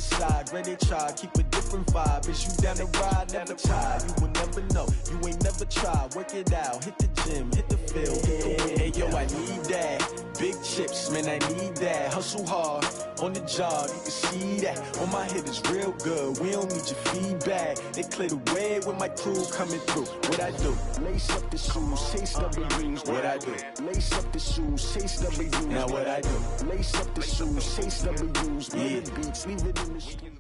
other side, ready to try, keep a different vibe. Is you down the ride, never tired. You will never know, you ain't never tried. Work it out, hit the gym, hit the field, hit the win. Hey yo, I need that. Big chips, man, I need that. Hustle hard, on the job, you can see that. On my hit is real good, we don't need your feedback. They clear the way with my crew coming through. What I do? Lace up the shoes, chase W's. What I do? Lace up the shoes, chase W's. Now what I do? Lace up the shoes, chase W's. Yeah. Beats, leave it in the street.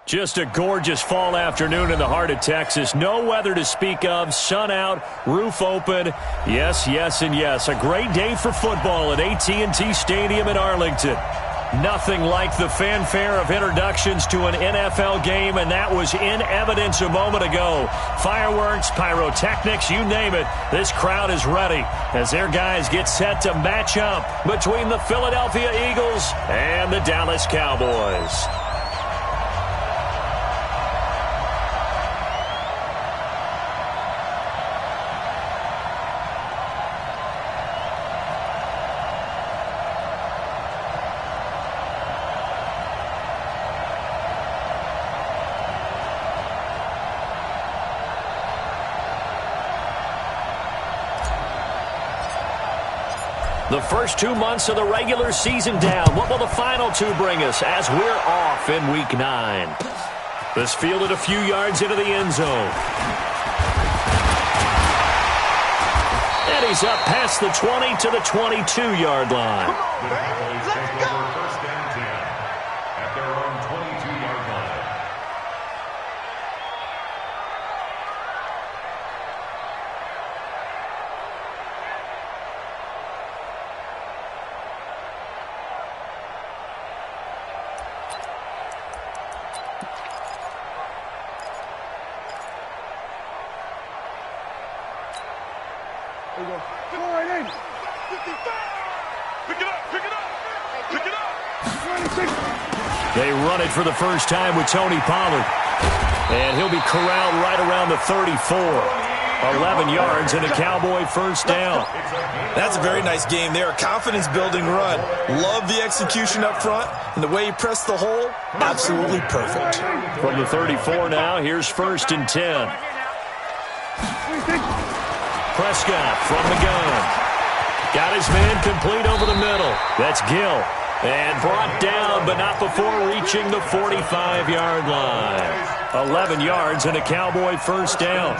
Just a gorgeous fall afternoon in the heart of Texas. No weather to speak of. Sun out, roof open. Yes, yes, and yes. A great day for football at AT&T Stadium in Arlington. Nothing like the fanfare of introductions to an NFL game, and that was in evidence a moment ago. Fireworks, pyrotechnics, you name it. This crowd is ready as their guys get set to match up between the Philadelphia Eagles and the Dallas Cowboys. The first 2 months of the regular season down. What will the final two bring us as we're off in Week 9? This fielded a few yards into the end zone. And he's up past the 20 to the 22-yard line. Come on, man. Let's go. First down 10 at their own 22-yard line. There you go. Go right in. 55. Pick it up. Pick it up. Pick it up. 26. They run it for the first time with Tony Pollard. And he'll be corralled right around the 34. 11 yards and a Cowboy first down. That's a very nice game there. A confidence-building run. Love the execution up front. And the way he pressed the hole, absolutely perfect. From the 34 now, here's 1st and 10. Prescott from the gun. Got his man complete over the middle. That's Gill. And brought down, but not before reaching the 45-yard line. 11 yards and a Cowboy first down.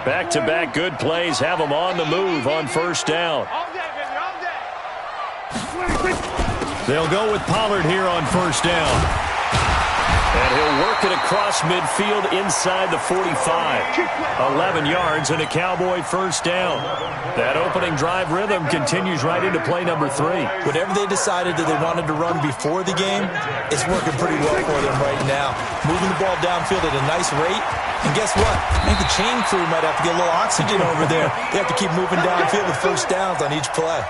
Back-to-back good plays have them on the move on first down. They'll go with Pollard here on first down. And he'll work it across midfield inside the 45. 11 yards and a Cowboy first down. That opening drive rhythm continues right into play number 3. Whatever they decided that they wanted to run before the game, it's working pretty well for them right now. Moving the ball downfield at a nice rate. And guess what? I think the chain crew might have to get a little oxygen over there. They have to keep moving downfield with first downs on each play.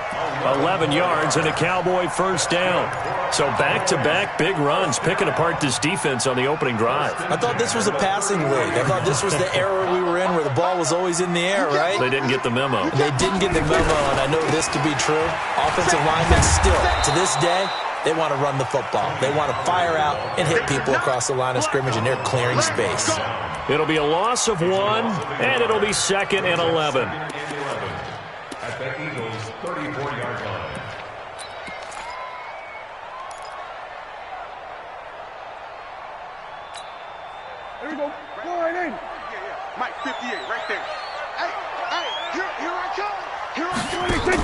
11 yards and a Cowboy first down. So back-to-back big runs picking apart this defense on the opening drive. I thought this was a passing league. I thought this was the era we were in where the ball was always in the air, right? They didn't get the memo. They didn't get the memo, and I know this to be true. Offensive linemen still, to this day, they want to run the football. They want to fire out and hit people across the line of scrimmage, and they're clearing space. It'll be a loss of 1, and it'll be 2nd and 11. At the Eagles' 34-yard line. There we go. Go right in. Yeah. Mike, 58, right there. Hey, here I come. Here I come. 26.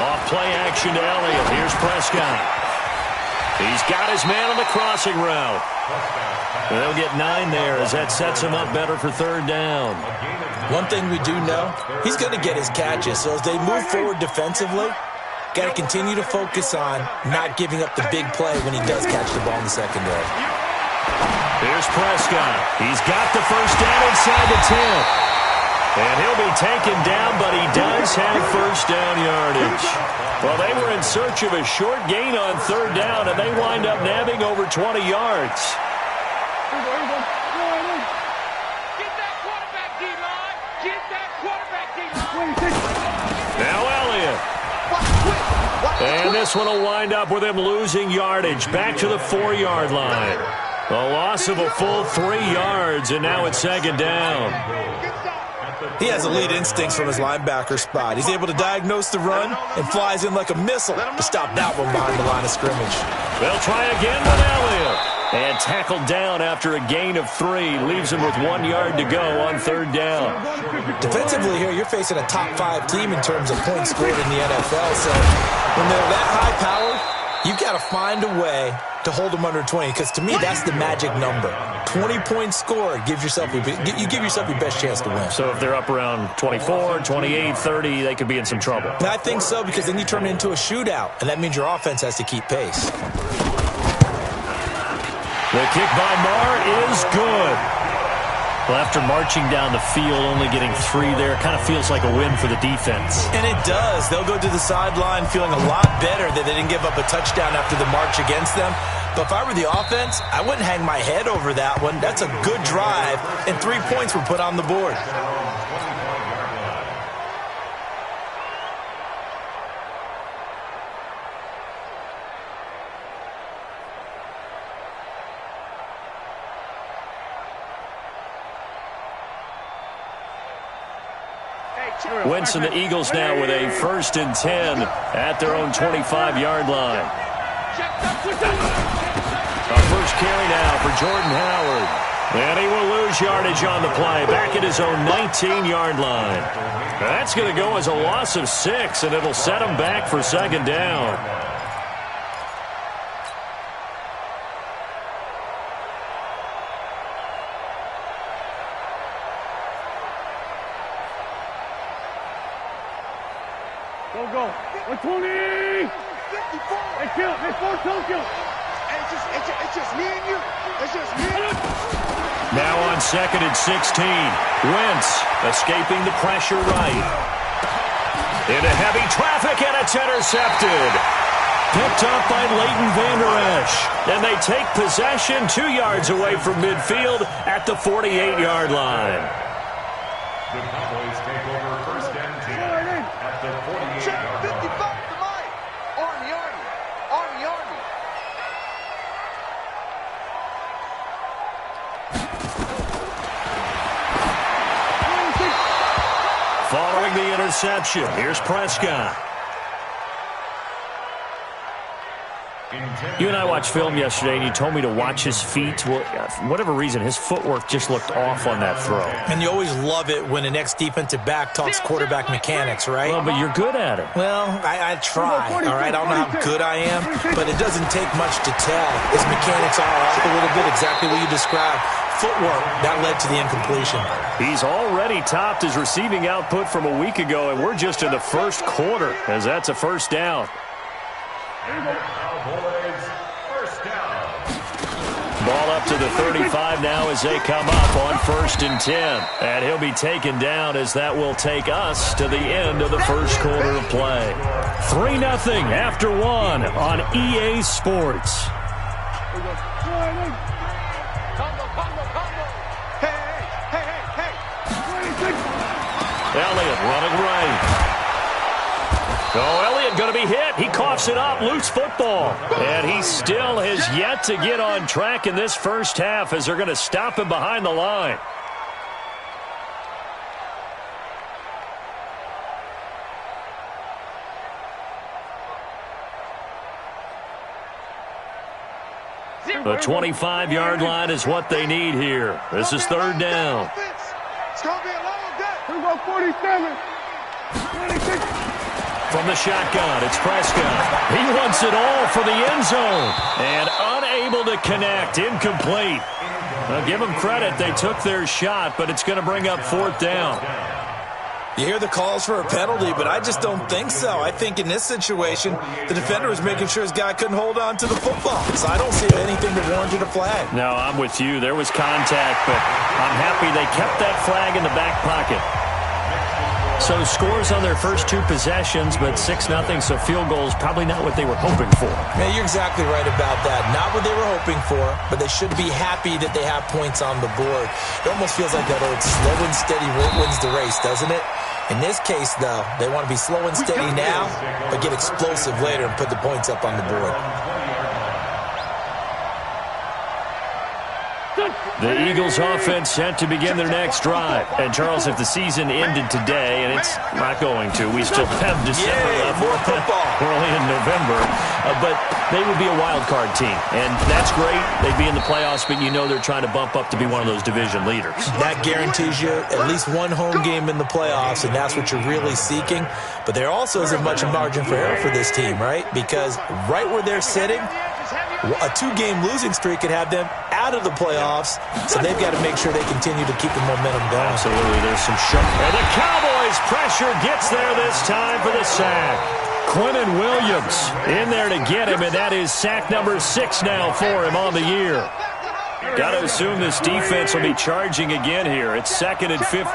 Off play action to Elliott. Here's Prescott. He's got his man on the crossing route. They'll get 9 there as that sets him up better for 3rd down. One thing we do know, he's going to get his catches. So as they move forward defensively, got to continue to focus on not giving up the big play when he does catch the ball in the secondary. Here's Prescott. He's got the first down inside the 10. And he'll be taken down, but he does have first down yardage. Well, they were in search of a short gain on 3rd down, and they wind up nabbing over 20 yards. Here we go. Go right in. Get that quarterback, D-line. Get that quarterback, D-line. 26. Now Elliott. Watch And this one will wind up with him losing yardage back to the 4-yard line. A loss of a full 3 yards, and now it's second down. He has elite instincts from his linebacker spot. He's able to diagnose the run and flies in like a missile to stop that one behind the line of scrimmage. They'll try again with Elliott. And tackled down after a gain of 3. Leaves him with 1 yard to go on third down. Defensively here, you're facing a top 5 team in terms of points scored in the NFL. So when they're that high-powered, you've got to find a way to hold them under 20, because to me, that's the magic number. 20 points scored, you give yourself your best chance to win. So if they're up around 24, 28, 30, they could be in some trouble. And I think so, because then you turn it into a shootout, and that means your offense has to keep pace. The kick by Marr is good. Well, after marching down the field, only getting 3 there, kind of feels like a win for the defense. And it does. They'll go to the sideline feeling a lot better that they didn't give up a touchdown after the march against them. But if I were the offense, I wouldn't hang my head over that one. That's a good drive, and 3 points were put on the board. Wentz and the Eagles now with a 1st and 10 at their own 25-yard line. A first carry now for Jordan Howard. And he will lose yardage on the play, back at his own 19-yard line. That's going to go as a loss of 6, and it'll set him back for second down. Go. 120. Hey, kill. Hey, force, don't kill. It's just me and you. It's just me and you. Now on 2nd and 16. Wentz escaping the pressure right. Into heavy traffic, and it's intercepted. Picked up by Leighton Vander Esch. And they take possession 2 yards away from midfield at the 48-yard line. The Cowboys take over 1st and 10 at the 48-yard line. 55 to Mike. Army. Following the interception, here's Prescott. You and I watched film yesterday, and you told me to watch his feet. Well, for whatever reason, his footwork just looked off on that throw. And you always love it when an ex-defensive back talks quarterback mechanics, right? Well, but you're good at it. Well, I try, all right? I don't know how good I am, but it doesn't take much to tell. His mechanics are off a little bit, exactly what you described. Footwork, that led to the incompletion. He's already topped his receiving output from a week ago, and we're just in the first quarter, as that's a first down. Cowboys, 1st down. Ball up to the 35 now as they come up on 1st and 10. And he'll be taken down, as that will take us to the end of the first quarter of play. 3-0 after 1 on EA Sports. Hey. Elliott running right. Oh, Elliott going to be hit. He coughs it up. Loose football. And he still has yet to get on track in this first half, as they're going to stop him behind the line. The 25-yard line is what they need here. This is 3rd down. It's going to be a long day. Here we go, 47. 26. From the shotgun, it's Prescott. He wants it all for the end zone. And unable to connect. Incomplete. Now, give them credit. They took their shot, but it's going to bring up 4th down. You hear the calls for a penalty, but I just don't think so. I think in this situation, the defender was making sure his guy couldn't hold on to the football. So I don't see anything that warranted a flag. No, I'm with you. There was contact, but I'm happy they kept that flag in the back pocket. So scores on their first 2 possessions, but 6-0, so field goal is probably not what they were hoping for. Yeah, you're exactly right about that. Not what they were hoping for, but they should be happy that they have points on the board. It almost feels like that old slow and steady wins the race, doesn't it? In this case, though, they want to be slow and steady now, but get explosive later and put the points up on the board. The Eagles offense set to begin their next drive. And, Charles, if the season ended today, and it's not going to, we still have December left. More football. We're only in November. But they would be a wild card team. And that's great. They'd be in the playoffs, but you know they're trying to bump up to be one of those division leaders. That guarantees you at least one home game in the playoffs, and that's what you're really seeking. But there also isn't much margin for error for this team, right? Because right where they're sitting, a 2-game losing streak could have them out of the playoffs, so they've got to make sure they continue to keep the momentum going. Absolutely, there's some sharp. And the Cowboys' pressure gets there this time for the sack. Quentin Williams in there to get him, and that is sack number 6 now for him on the year. Got to assume this defense will be charging again here. It's 2nd and 15.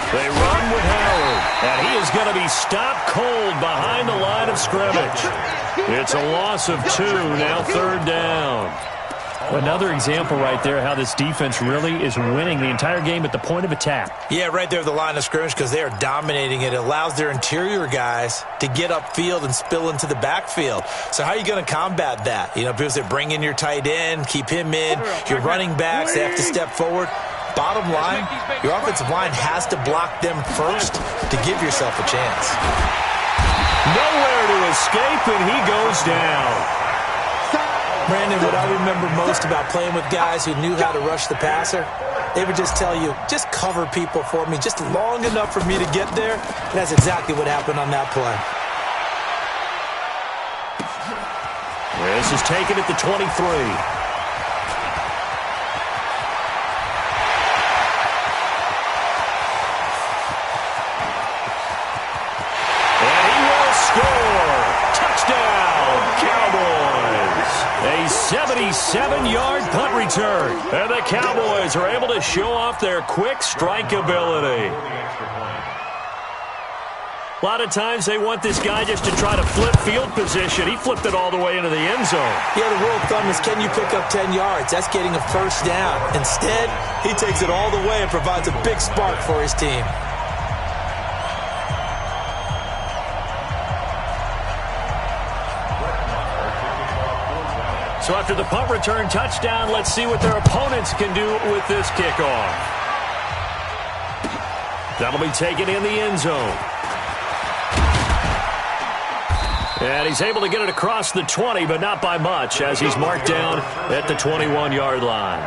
They run with Howard, and he is going to be stopped cold behind the line of scrimmage. It's a loss of 2, now 3rd down. Another example right there how this defense really is winning the entire game at the point of attack. Yeah, right there at the line of scrimmage because they are dominating it. It allows their interior guys to get upfield and spill into the backfield. So how are you going to combat that? You know, because they bring in your tight end, keep him in. Your running backs, they have to step forward. Bottom line, your offensive line has to block them first to give yourself a chance. Nowhere to escape, and he goes down. Brandon, what I remember most about playing with guys who knew how to rush the passer, they would just tell you, just cover people for me, just long enough for me to get there. And that's exactly what happened on that play. This is taken at the 23. A 77-yard punt return. And the Cowboys are able to show off their quick strike ability. A lot of times they want this guy just to try to flip field position. He flipped it all the way into the end zone. Yeah, the rule of thumb is can you pick up 10 yards? That's getting a first down. Instead, he takes it all the way and provides a big spark for his team. So after the punt return touchdown, let's see what their opponents can do with this kickoff. That'll be taken in the end zone. And he's able to get it across the 20, but not by much, as he's marked down at the 21-yard line.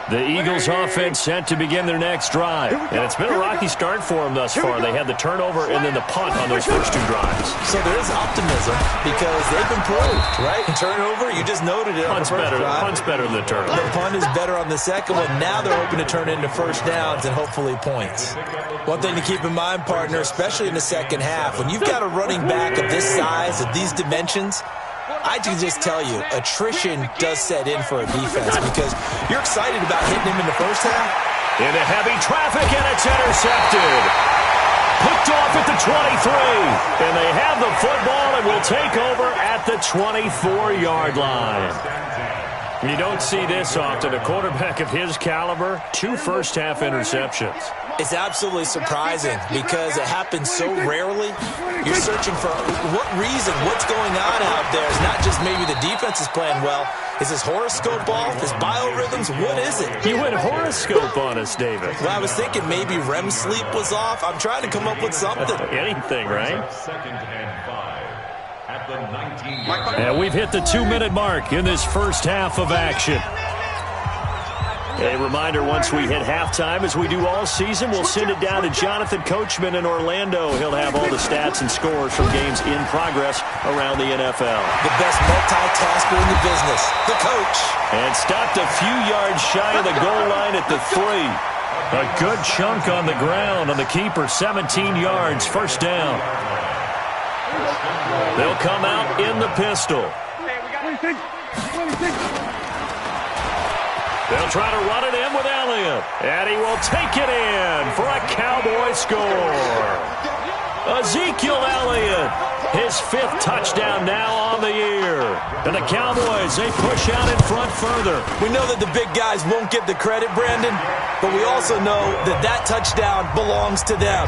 The Eagles offense set to begin their next drive. And it's been a rocky start for them thus far. They had the turnover and then the punt on those first 2 drives. So there is optimism because they've improved, right? Turnover, you just noted it. Punt's better than the turnover. The punt is better on the second one. Now they're hoping to turn into first downs and hopefully points. One thing to keep in mind, partner, especially in the second half, when you've got a running back of this size, of these dimensions, I can just tell you, attrition does set in for a defense because you're excited about hitting him in the first half. Into heavy traffic, and it's intercepted. Picked off at the 23. And they have the football and will take over at the 24-yard line. You don't see this often. A quarterback of his caliber, 2 first-half interceptions. It's absolutely surprising because it happens so rarely. You're searching for what reason, what's going on out there. It's not just maybe the defense is playing well. Is his horoscope off? His biorhythms? What is it? You went horoscope on us, David. Well, I was thinking maybe REM sleep was off. I'm trying to come up with something. Anything, right? 2nd and 5 at the 19-yard line. And we've hit the 2-minute mark in this first half of action. A reminder, once we hit halftime, as we do all season, we'll send it down to Jonathan Coachman in Orlando. He'll have all the stats and scores from games in progress around the NFL. The best multitasker in the business, the coach. And stopped a few yards shy of the goal line at the 3. A good chunk on the ground on the keeper, 17 yards, first down. They'll come out in the pistol. They'll try to run it in with Elliott. And he will take it in for a Cowboy score. Ezekiel Elliott, his 5th touchdown now on the year. And the Cowboys, they push out in front further. We know that the big guys won't get the credit, Brandon, but we also know that that touchdown belongs to them.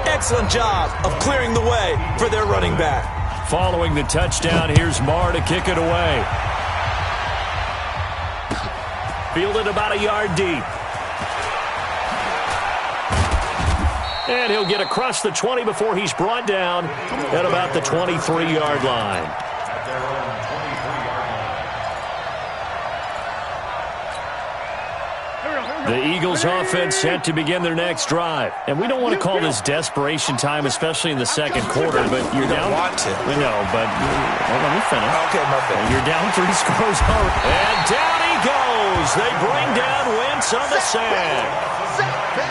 Excellent job of clearing the way for their running back. Following the touchdown, here's Marr to kick it away. Fielded about a yard deep. And he'll get across the 20 before he's brought down at about the 23-yard line. At their own 23-yard line. The Eagles offense set to begin their next drive. And we don't want to call this desperation time, especially in the second quarter, but you're down. Want to. We know, but let me finish. Okay, my bad. You're down 3 scores already. And down he goes. They bring down Wentz on the sack.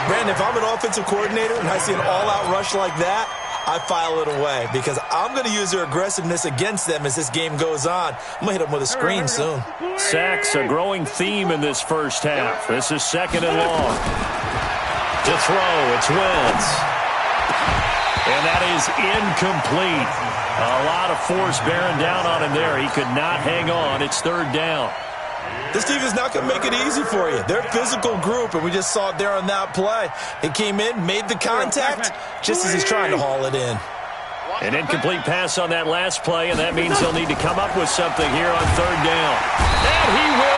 Brandon, if I'm an offensive coordinator and I see an all-out rush like that, I file it away because I'm going to use their aggressiveness against them as this game goes on. I'm going to hit them with a screen soon. Sacks, a growing theme in this first half. This is 2nd and long. To throw, it's Wentz. And that is incomplete. A lot of force bearing down on him there. He could not hang on. It's 3rd down. This team is not going to make it easy for you. They're a physical group, and we just saw it there on that play. He came in, made the contact, just as he's trying to haul it in. An incomplete pass on that last play, and that means he'll need to come up with something here on 3rd down. And he will